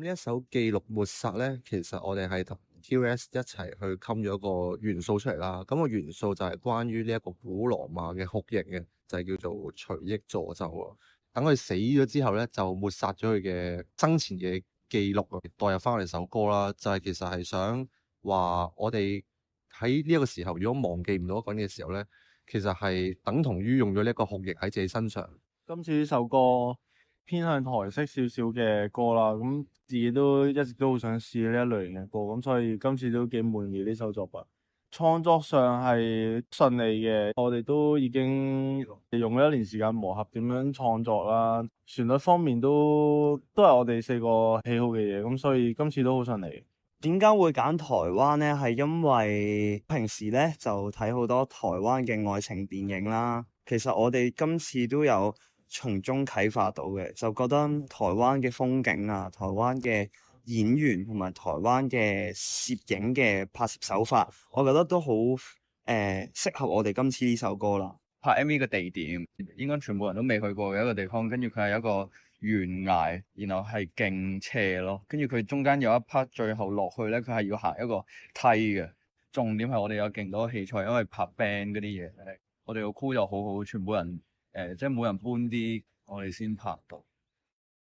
呢一首記錄抹殺咧，其實我哋係同 TVS 一齊去冚咗一個元素出嚟啦。咁個元素就係關於呢一個古羅馬嘅酷刑嘅，就係叫做隨意詛咒啊。等佢死咗之後咧，就抹殺咗佢嘅生前嘅記錄啊，代入翻我哋首歌啦。就係其實係想話我哋喺呢一個時候，如果忘記唔到一個人嘅時候咧，其實係等同於用咗呢一個酷刑喺自己身上。今次呢首歌偏向台式少少嘅歌啦，咁自己都一直都好想試呢一類型嘅歌，咁所以今次都幾滿意呢首作品。創作上係順利嘅，我哋都已經用咗一年時間磨合點樣創作啦，旋律方面都係我哋四個喜好嘅嘢，咁所以今次都好順利。點解會揀台灣呢？係因為平時咧就睇好多台灣嘅愛情電影啦。其實我哋今次都有從中啟發到嘅，就覺得台灣嘅風景啊、台灣嘅演員同埋台灣嘅攝影嘅拍攝手法，我覺得都好適合我哋今次呢首歌啦。拍 MV 嘅地點應該全部人都未去過嘅一個地方，跟住佢係一個懸崖，然後係勁斜咯，跟住佢中間有一 part 最後落去咧，佢係要行一個梯嘅。重點係我哋有勁多器材，因為拍 band 嗰啲嘢，我哋個 crew 又好好，全部人即係每人搬啲，我哋先拍到。